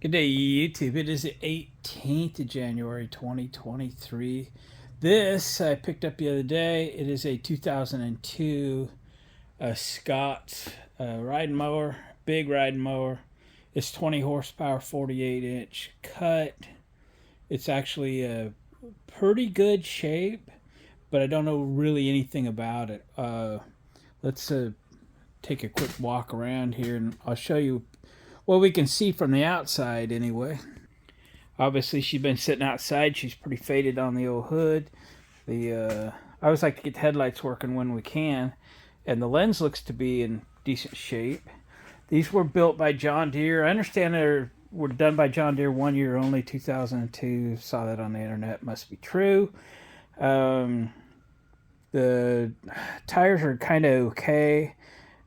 Good day, YouTube. It is the 18th of January 2023. This I picked up the other day. It is a 2002 Scott riding mower, big riding mower. It's 20 horsepower, 48-inch cut. It's actually a pretty good shape, but I don't know really anything about it. Let's take a quick walk around here and I'll show you what we can see from the outside anyway. Obviously, she's been sitting outside. She's pretty faded on the old hood. I always like to get the headlights working when we can, and the lens looks to be in decent shape. These were built by John Deere. I understand they were done by John Deere 1 year only, 2002. Saw that on the internet. Must be true. The tires are kind of okay.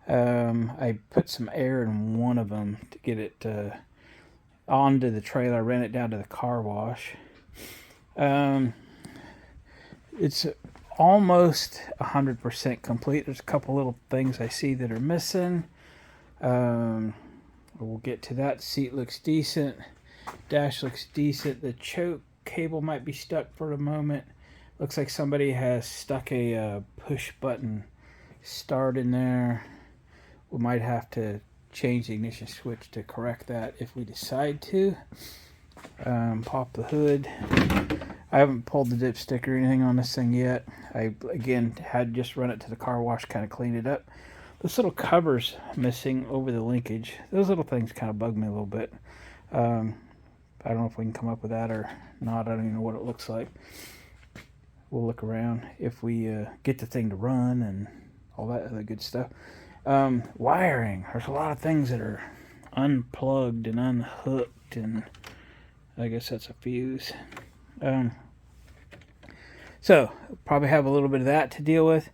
I put some air in one of them to get it onto the trailer. I ran it down to the car wash. It's almost 100% complete. There's a couple little things I see that are missing. We'll get to that. Seat looks decent. Dash looks decent. The choke cable might be stuck for a moment. Looks like somebody has stuck a push button start in there. We might have to change the ignition switch to correct that if we decide to. Pop the hood. I haven't pulled the dipstick or anything on this thing yet. I, again, had just run it to the car wash, kind of cleaned it up. This little cover's missing over the linkage. Those little things kind of bug me a little bit. I don't know if we can come up with that or not. I don't even know what it looks like. We'll look around if we get the thing to run and all that other good stuff. Wiring. There's a lot of things that are unplugged and unhooked, and I guess that's a fuse. So probably have a little bit of that to deal with.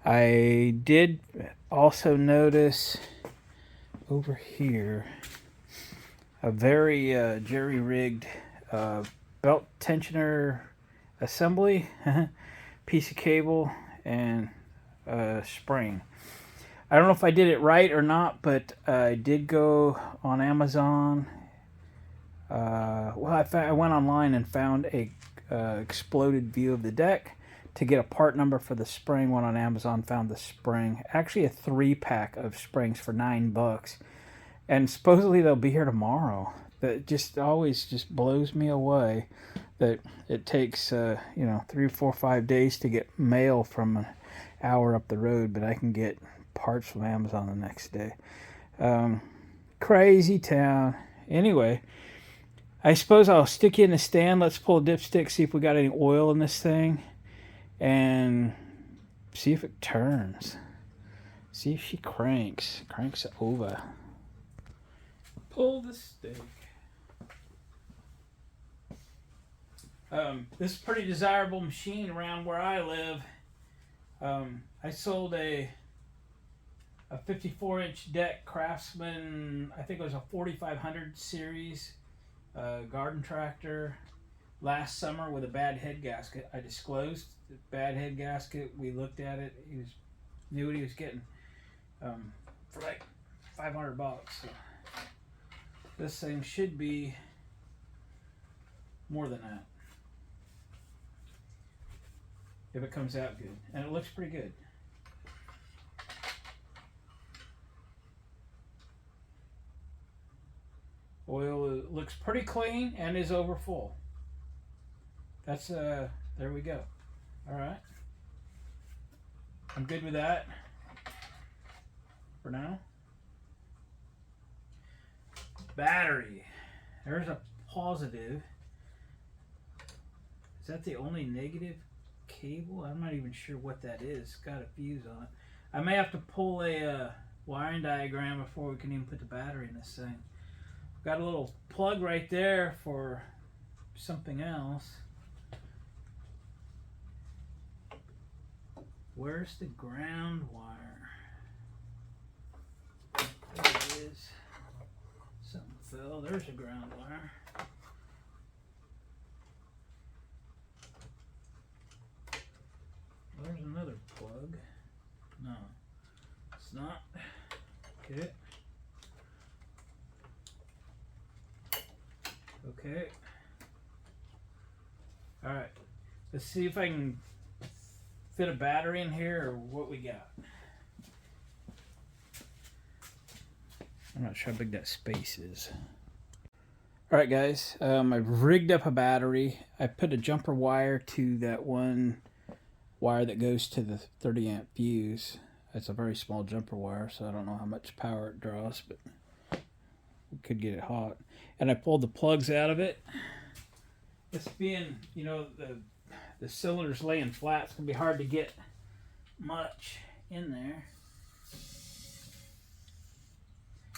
I did also notice over here a very jerry-rigged belt tensioner assembly, piece of cable, and spring. I don't know if I did it right or not, but I did go on Amazon. I went online and found a exploded view of the deck to get a part number for the spring. Went on Amazon, found the spring. Actually, a 3-pack of springs for $9, and supposedly they'll be here tomorrow. That just always just blows me away that it takes 3, 4, 5 days to get mail from an hour up the road, but I can get parts from Amazon the next day. Crazy town. Anyway, I suppose I'll stick you in the stand. Let's pull a dipstick, see if we got any oil in this thing, and see if it turns. See if she cranks it over. Pull the stick. This is a pretty desirable machine around where I live. I sold a 54-inch deck Craftsman, I think it was a 4500 series garden tractor last summer with a bad head gasket. I disclosed the bad head gasket. We looked at it. He knew what he was getting for like $500. So this thing should be more than that if it comes out good, and it looks pretty good. Oil looks pretty clean and is over full. That's there we go. All right, I'm good with that for now. Battery. There's a positive. Is that the only negative cable? I'm not even sure what that is. It's got a fuse on it. I may have to pull a wiring diagram before we can even put the battery in this thing. Got a little plug right there for something else. Where's the ground wire? There it is. Something fell. There's a ground wire. There's another plug. No, it's not. Okay. Okay. All right. Let's see if I can fit a battery in here or what we got. I'm not sure how big that space is. All right, guys. I've rigged up a battery. I put a jumper wire to that one wire that goes to the 30 amp fuse. It's a very small jumper wire, so I don't know how much power it draws, but it could get it hot. And I pulled the plugs out of it. It's being, you know, the cylinder's laying flat. It's gonna be hard to get much in there.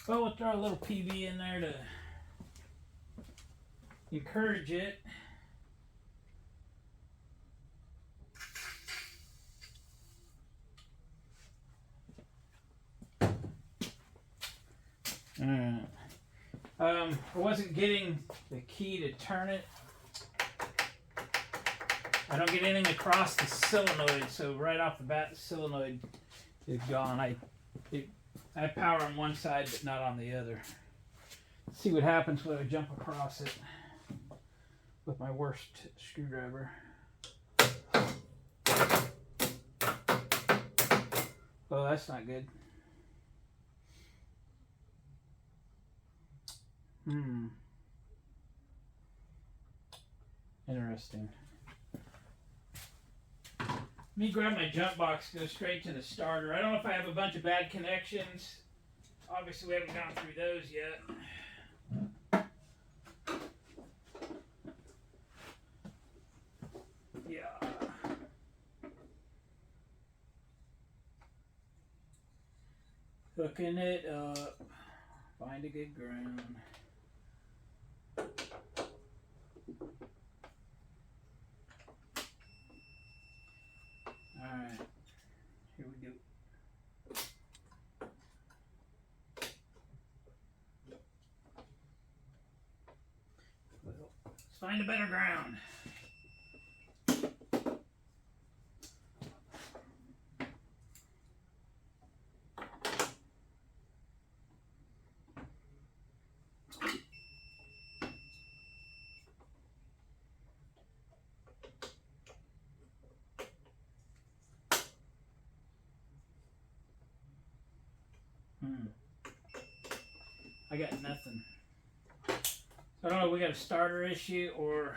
But we'll throw a little PV in there to encourage it. Alright. I wasn't getting the key to turn it. I don't get anything across the solenoid, so right off the bat the solenoid is gone. I have power on one side but not on the other. Let's see what happens when I jump across it with my worst screwdriver. Oh, that's not good. Interesting. Let me grab my jump box, go straight to the starter. I don't know if I have a bunch of bad connections. Obviously, we haven't gone through those yet. Yeah. Hooking it up. Find a good ground. Alright, here we go. Well, let's find a better ground. I got nothing. So I don't know if we got a starter issue or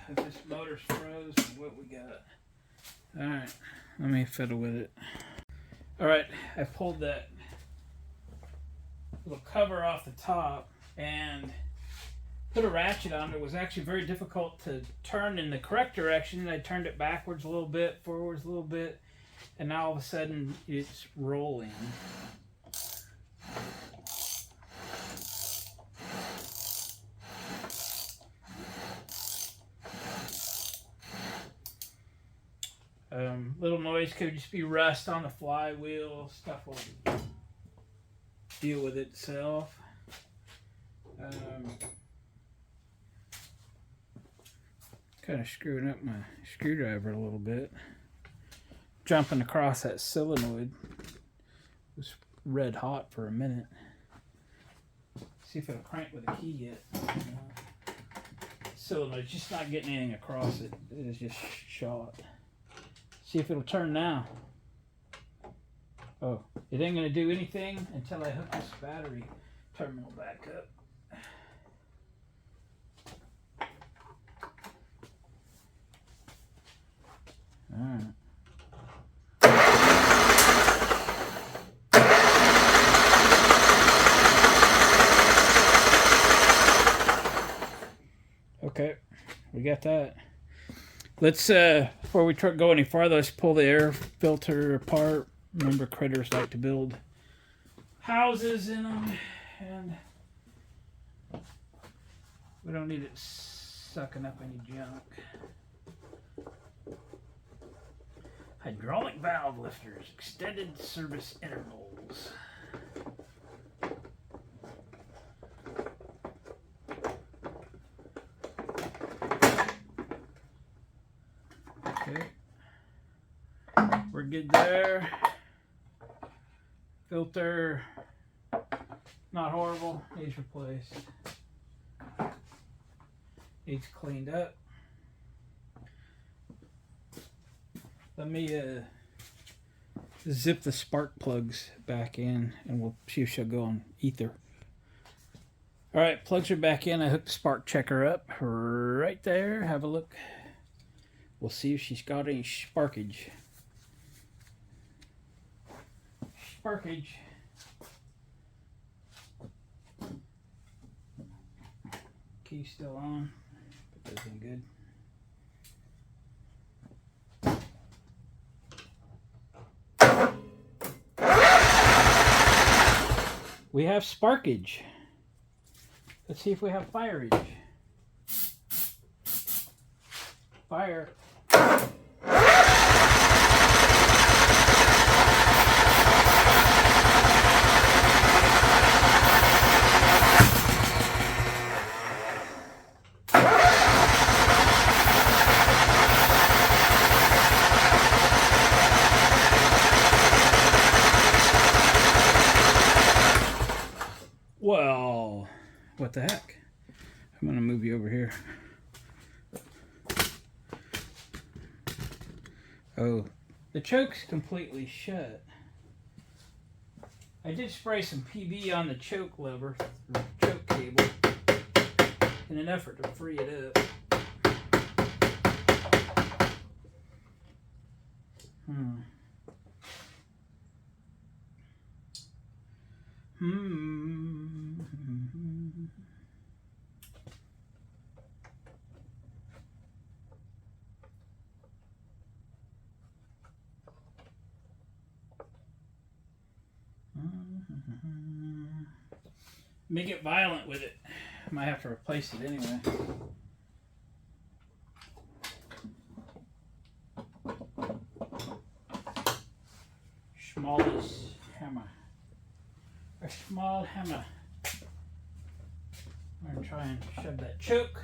if this motor's froze or what we got. Alright, let me fiddle with it. Alright, I pulled that little cover off the top and put a ratchet on it. It was actually very difficult to turn in the correct direction. I turned it backwards a little bit, forwards a little bit, and now all of a sudden it's rolling. Little noise could just be rust on the flywheel. Stuff will deal with itself. Kind of screwing up my screwdriver a little bit. Jumping across that solenoid. It was red hot for a minute. See if it'll crank with a key yet. Solenoid's just not getting anything across it. It is just shot. See if it'll turn now. Oh, it ain't gonna do anything until I hook this battery terminal back up. Alright. Okay, we got that. Let's, before we go any farther, let's pull the air filter apart. Remember, critters like to build houses in them, and we don't need it sucking up any junk. Hydraulic valve lifters, extended service intervals. Okay, we're good there. Filter Not horrible. Needs replaced. Needs cleaned up. Let me zip the spark plugs back in, and we'll see if she'll go on ether. All right, plugs are back in. I hooked the spark checker up right there. Have a look. We'll see if she's got any sparkage. Sparkage. Key's still on. Put those in good. We have sparkage. Let's see if we have fireage. Fire. Well, what the heck? I'm going to move you over here. Oh, the choke's completely shut. I did spray some PB on the choke lever, or choke cable, in an effort to free it up. Let me get violent with it. I might have to replace it anyway. Smallest hammer. A small hammer. I'm going to try and shove that choke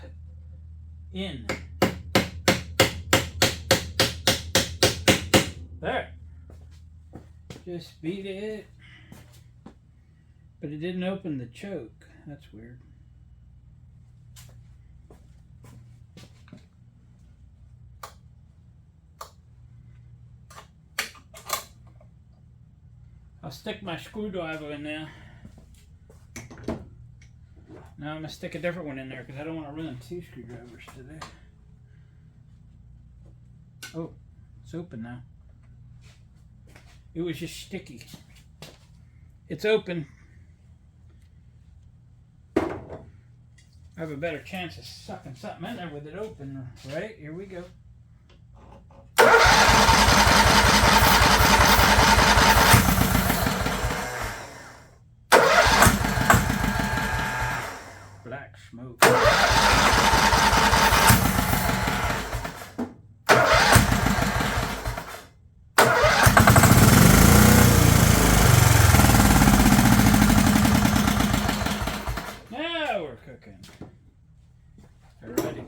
in. There. Just beat it. But it didn't open the choke. That's weird. I'll stick my screwdriver in there. Now I'm going to stick a different one in there because I don't want to run 2 screwdrivers today. Oh, it's open now. It was just sticky. It's open. I have a better chance of sucking something in there with it open, right? Here we go. Black smoke. Now we're cooking. Alrighty.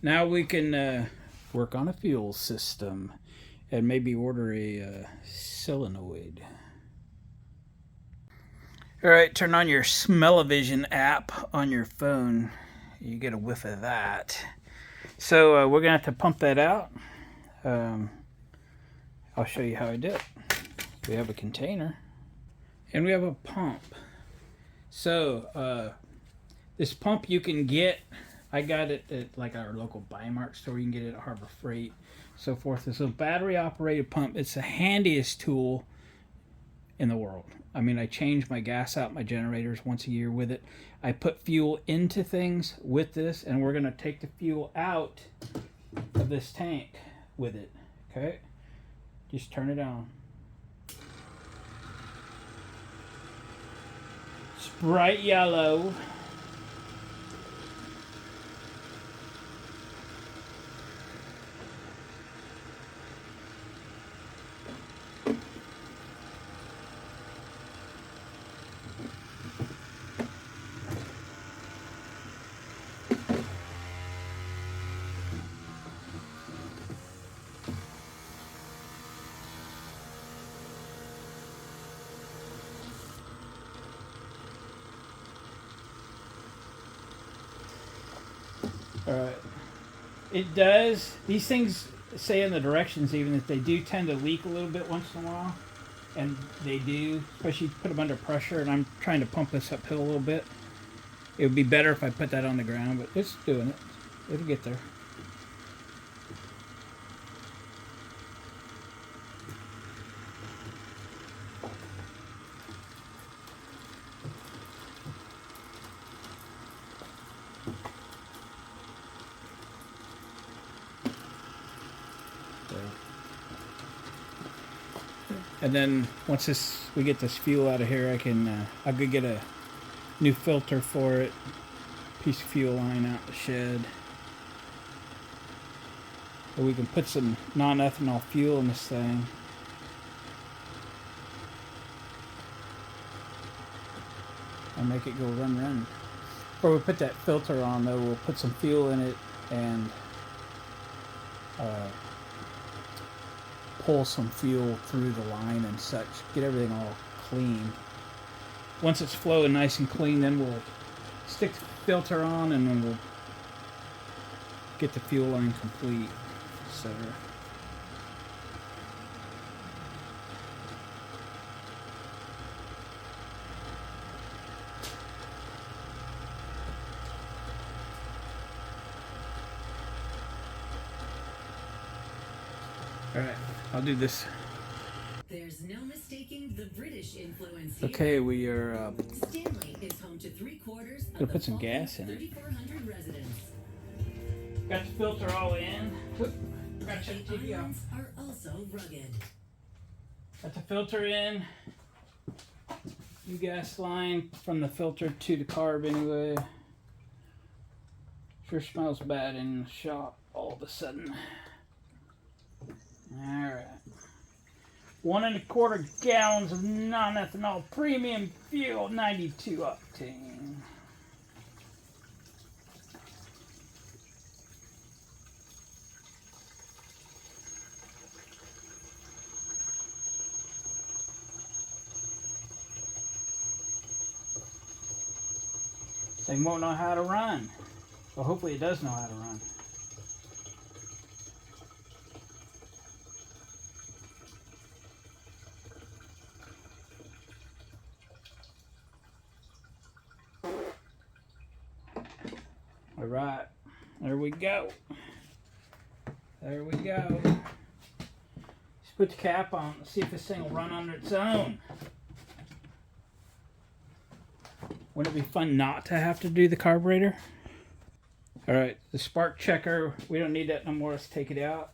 Now we can work on a fuel system and maybe order a solenoid. Alright, turn on your Smell-O-Vision app on your phone. You get a whiff of that. So we're going to have to pump that out. I'll show you how I do it. We have a container and we have a pump. So this pump you can get, I got it at like our local Bi-Mart store. You can get it at Harbor Freight, so forth. It's a battery operated pump. It's the handiest tool in the world. I mean, I change my gas out my generators once a year with it. I put fuel into things with this, and we're going to take the fuel out of this tank with it. Okay? Just turn it on. It's bright yellow. All right. It does. These things say in the directions even that they do tend to leak a little bit once in a while. And they do, especially if you put them under pressure. And I'm trying to pump this uphill a little bit. It would be better if I put that on the ground, but it's doing it. It'll get there. And then once we get this fuel out of here, I'll go get a new filter for it. Piece of fuel line out the shed. Or we can put some non-ethanol fuel in this thing. And make it go run. Or we put that filter on though, we'll put some fuel in it and pull some fuel through the line and such. Get everything all clean. Once it's flowing nice and clean, then we'll stick the filter on and then we'll get the fuel line complete, etc. Alright, I'll do this. There's no mistaking the British influence here. Okay, we are Stanley is home to 3/4 gonna put some gas in it. 3,400 residents. Got the filter all in. But the islands are also rugged. Got the filter in. New gas line from the filter to the carb anyway. Sure smells bad in the shop all of a sudden. Alright. 1 1/4 gallons of non-ethanol premium fuel, 92 octane. Thing won't know how to run. Well, hopefully it does know how to run. All right, there we go. There we go. Let's put the cap on. Let's see if this thing will run on its own. Wouldn't it be fun not to have to do the carburetor? All right, the spark checker, we don't need that no more. Let's take it out.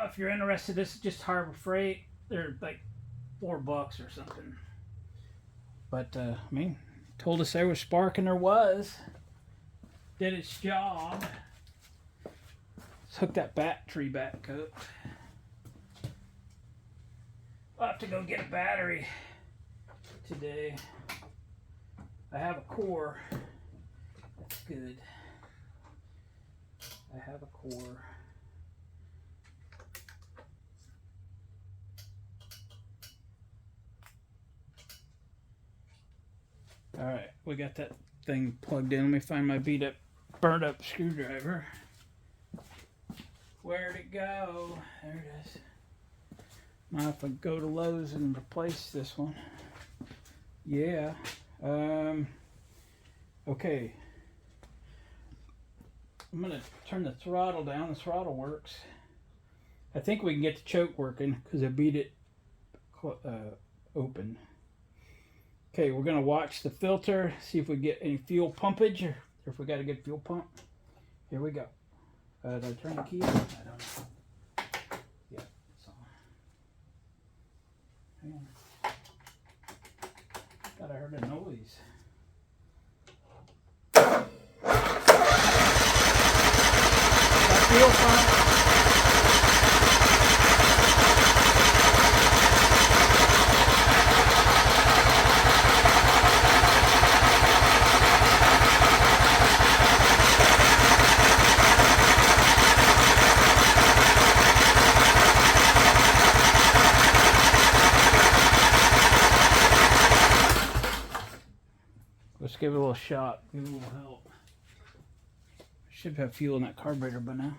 If you're interested, this is just Harbor Freight. They're like $4 or something. But, I mean, told us there was spark and there was. Did its job. Let's hook that battery back up. I'll have to go get a battery today. I have a core. That's good. I have a core. Alright, we got that thing plugged in. Let me find my beat up, burnt up screwdriver. Where'd it go? There it is. Might have to go to Lowe's and replace this one. Yeah. Okay. I'm going to turn the throttle down. The throttle works. I think we can get the choke working because I beat it open. Okay, we're going to watch the filter, see if we get any fuel pumpage or if we got a good fuel pump. Here we go. Did I turn the key on? I don't know. Yeah, it's on. Hang on. Thought I heard a noise. That fuel pump. Let's give it a little shot, give it a little help. Should have fuel in that carburetor by now.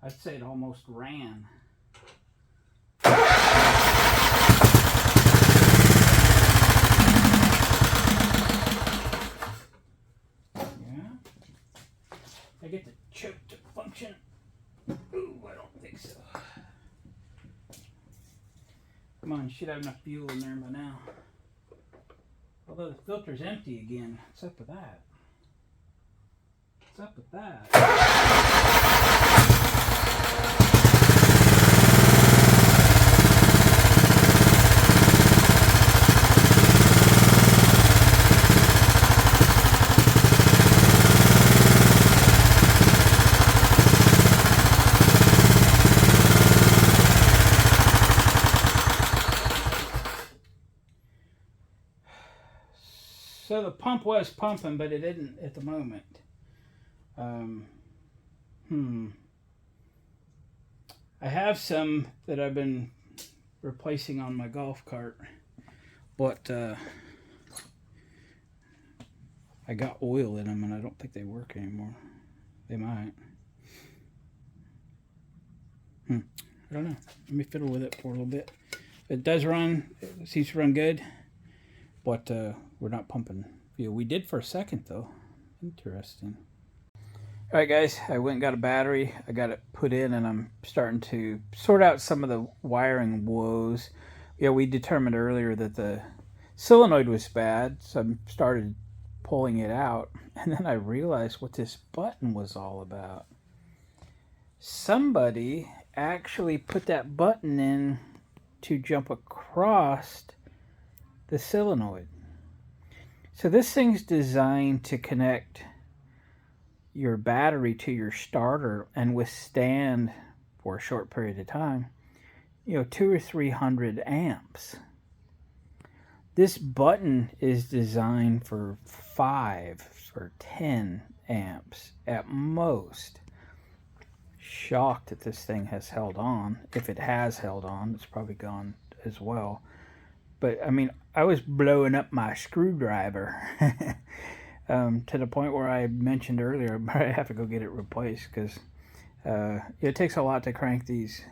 I'd say it almost ran. I get the choke to function. Ooh, I don't think so. Come on, you should have enough fuel in there by now. Although the filter's empty again. What's up with that? What's up with that? So the pump was pumping, but it didn't at the moment. I have some that I've been replacing on my golf cart, but I got oil in them and I don't think they work anymore. They might. I don't know. Let me fiddle with it for a little bit. It does run. It seems to run good. But we're not pumping fuel. We did for a second though. Interesting. All right, guys, I went and got a battery. I got it put in, and I'm starting to sort out some of the wiring woes. Yeah, we determined earlier that the solenoid was bad, so I started pulling it out, and then I realized what this button was all about. Somebody actually put that button in to jump across the solenoid. So this thing's designed to connect your battery to your starter and withstand for a short period of time, 200 or 300 amps. This button is designed for 5 or 10 amps at most. Shocked that this thing has held on. If it has held on, it's probably gone as well. But I mean, I was blowing up my screwdriver to the point where I mentioned earlier I have to go get it replaced, because it takes a lot to crank these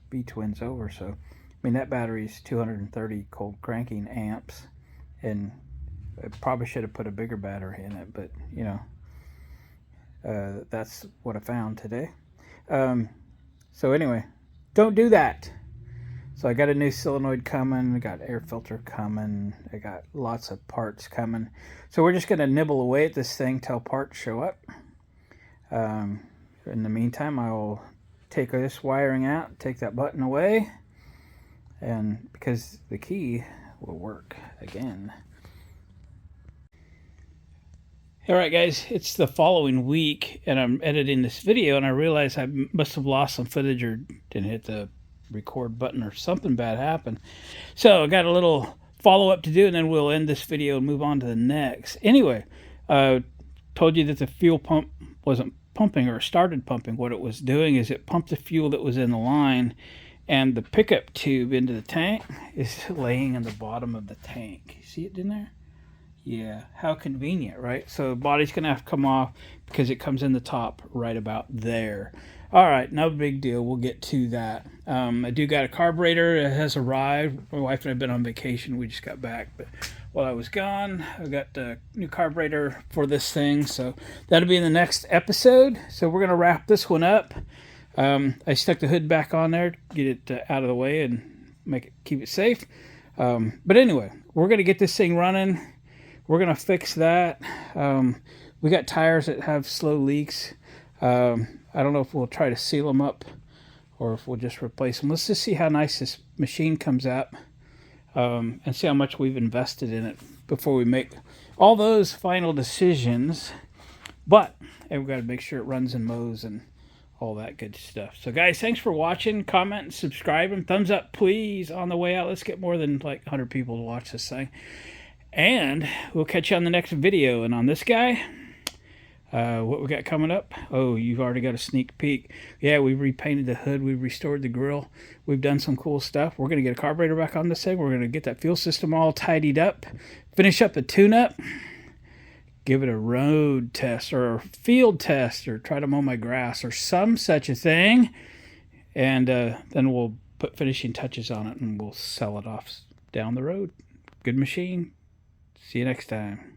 B-twins over. So I mean, that battery's 230 cold cranking amps, and I probably should have put a bigger battery in it, but that's what I found today. So anyway, don't do that. So I got a new solenoid coming, I got air filter coming, I got lots of parts coming. So we're just going to nibble away at this thing till parts show up. In the meantime, I will take this wiring out, take that button away, and because the key will work again. All right, guys, it's the following week, and I'm editing this video, and I realize I must have lost some footage or didn't hit the record button or something bad happened. So I got a little follow-up to do, and then we'll end this video and move on to the next. Anyway, told you that the fuel pump wasn't pumping, or started pumping. What it was doing is it pumped the fuel that was in the line, and the pickup tube into the tank is laying in the bottom of the tank. You see it in there? Yeah, how convenient, right? So the body's going to have to come off because it comes in the top right about there. All right, no big deal. We'll get to that. I do got a carburetor. It has arrived. My wife and I have been on vacation. We just got back. But while I was gone, I got the new carburetor for this thing. So that'll be in the next episode. So we're going to wrap this one up. I stuck the hood back on there, get it out of the way and keep it safe. But anyway, we're going to get this thing running. We're going to fix that. We got tires that have slow leaks. I don't know if we'll try to seal them up or if we'll just replace them. Let's just see how nice this machine comes out and see how much we've invested in it before we make all those final decisions. But we've got to make sure it runs and mows and all that good stuff. So guys, thanks for watching. Comment and subscribe, and thumbs up please on the way out. Let's get more than like 100 people to watch this thing. And we'll catch you on the next video. And on this guy, What we got coming up? Oh, you've already got a sneak peek. Yeah, we repainted the hood. We restored the grill. We've done some cool stuff. We're going to get a carburetor back on this thing. We're going to get that fuel system all tidied up. Finish up the tune-up. Give it a road test or a field test or try to mow my grass or some such a thing. And then we'll put finishing touches on it and we'll sell it off down the road. Good machine. See you next time.